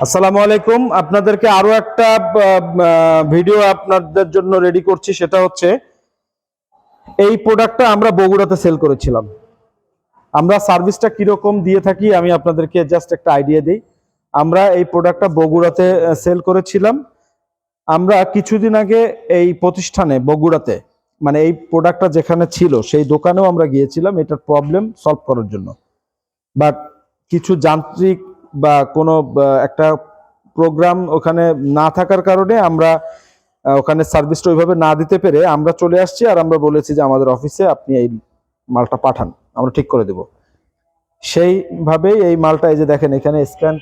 আসসালামু আলাইকুম। আপনাদেরকে আরো একটা ভিডিও আপনাদের জন্য রেডি করছি। সেটা হচ্ছে এই প্রোডাক্টটা আমরা বগুড়াতে সেল করেছিলাম। আমরা সার্ভিসটা কিরকম দিয়ে থাকি আমি আপনাদেরকে জাস্ট একটা আইডিয়া দিই। আমরা এই প্রোডাক্টটা বগুড়াতে সেল করেছিলাম। আমরা কিছুদিন আগে এই প্রতিষ্ঠানে বগুড়াতে, মানে এই প্রোডাক্টটা যেখানে ছিল সেই দোকানেও আমরা গিয়েছিলাম এটার প্রবলেম সলভ করার জন্য। বাট কিছু যান্ত্রিক বা কোনো একটা প্রোগ্রাম ওখানে না থাকার কারণে আমরা ওখানে সার্ভিসটা ওইভাবে না দিতে পেরে আমরা চলে আসছি। আর আমরা বলেছি যে আমাদের অফিসে আপনি এই মালটা পাঠান, আমরা ঠিক করে দেব। সেইভাবেই এই মালটা, এই যে দেখেন এখানে স্ক্যান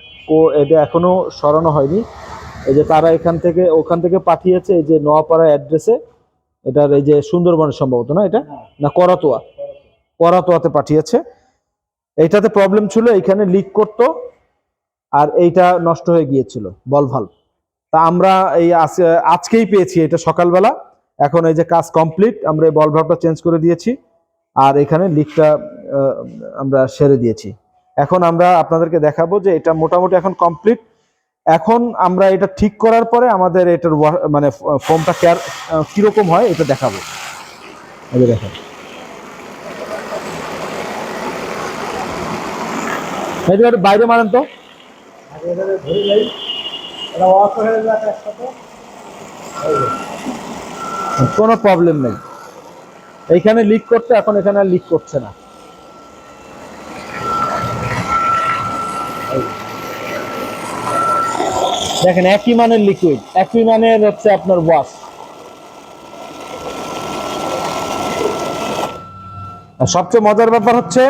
এটা এখনো সরানো হয়নি। এই যে তারা ওখান থেকে পাঠিয়েছে এই যে নোয়াপাড়া অ্যাড্রেসে। এটার এই যে সুন্দরবনের সম্ভবত, না এটা না করাতোয়াতে পাঠিয়েছে। এইটাতে প্রবলেম ছিল, এইখানে লিক করতো আর এইটা নষ্ট হয়ে গিয়েছিল বল ভাল্ব। তা আমরা এই আজকেই পেয়েছি এটা সকালবেলা। এখন এই যে কাজ কমপ্লিট, আমরা এই বল ভাল্বটা চেঞ্জ করে দিয়েছি আর এখানে লিকটা আমরা সেরে দিয়েছি। এখন আমরা আপনাদেরকে দেখাবো যে এটা মোটামুটি এখন কমপ্লিট। এখন আমরা এটা ঠিক করার পরে আমাদের এটার মানে ফোমটা কিরকম হয় এটা দেখাবো। এই যে দেখেন, বাইরে মারেন তো, কোনো প্রবলেম নেই। এইখানে লিক করতে, এখন এখানে আর লিক করছে না। দেখেন একই মানের লিকুইড, একই মানের হচ্ছে আপনার ওয়াশ। সবচেয়ে মজার ব্যাপার হচ্ছে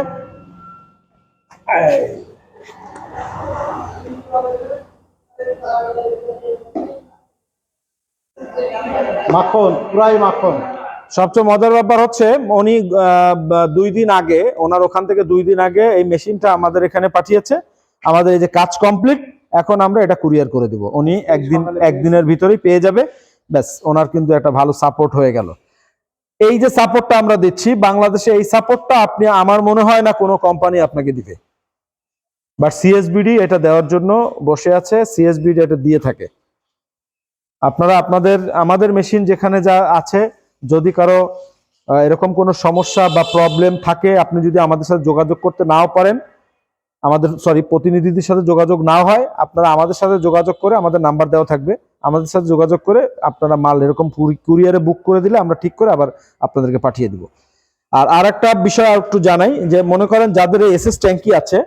মাখন, পুরাই মাখন। সবচেয়ে মজার ব্যাপার হচ্ছে উনি 2 দিন আগে, ওনার ওখান থেকে 2 দিন আগে এই মেশিনটা আমাদের এখানে পাঠিয়েছে। আমাদের এই যে কাজ কমপ্লিট, এখন আমরা এটা কুরিয়ার করে দিব। উনি একদিনের ভিতরেই পেয়ে যাবে। ব্যাস, ওনার কিন্তু একটা ভালো সাপোর্ট হয়ে গেল। এই যে সাপোর্টটা আমরা দিচ্ছি বাংলাদেশে, এই সাপোর্টটা আপনি, আমার মনে হয় না কোনো কোম্পানি আপনাকে দিবে। বাট সিএসবিডি এটা দেওয়ার জন্য বসে আছে, সিএসবিডি এটা দিয়ে থাকে। আপনারা আমাদের মেশিন যেখানে যা আছে, যদি কারো এরকম কোনো সমস্যা বা প্রবলেম থাকে, আপনি যদি আমাদের সাথে যোগাযোগ করতে নাও পারেন, প্রতিনিধিদের সাথে যোগাযোগ না হয়, আপনারা আমাদের সাথে যোগাযোগ করে, আমাদের নাম্বার দেওয়া থাকবে, আমাদের সাথে যোগাযোগ করে আপনারা মাল এরকম কুরিয়ারে বুক করে দিলে আমরা ঠিক করে আবার আপনাদেরকে পাঠিয়ে দিব। আর একটা বিষয় আর একটু জানাই, যে মনে করেন যাদের এসএস ট্যাঙ্কি আছে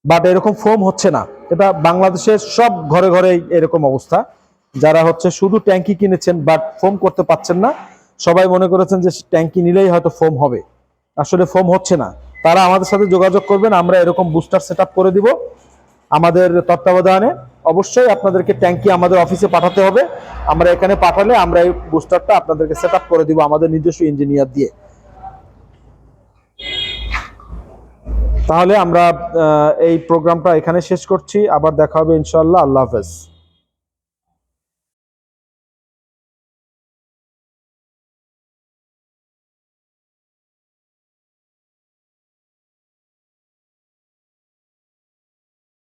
বাট এরকম ফোম হচ্ছে না, এটা বাংলাদেশের সব ঘরে ঘরে এরকম অবস্থা। যারা হচ্ছে শুধু ট্যাঙ্কি কিনেছেন বাট ফোম করতে পারছেন না, সবাই মনে করেছেন যে ট্যাঙ্কি নিলেই হয়তো ফোম হবে, আসলে ফোম হচ্ছে না, তারা আমাদের সাথে যোগাযোগ করবেন। আমরা এরকম বুস্টার সেট করে দিব আমাদের তত্ত্বাবধানে। অবশ্যই আপনাদেরকে ট্যাঙ্কি আমাদের অফিসে পাঠাতে হবে। আমরা এখানে পাঠালে আমরা এই বুস্টারটা আপনাদেরকে সেট করে দিব আমাদের নিজস্ব ইঞ্জিনিয়ার দিয়ে। তাহলে আমরা এই প্রোগ্রামটা এখানে শেষ করছি। আবার দেখা হবে ইনশাআল্লাহ। আল্লাহ হাফেজ।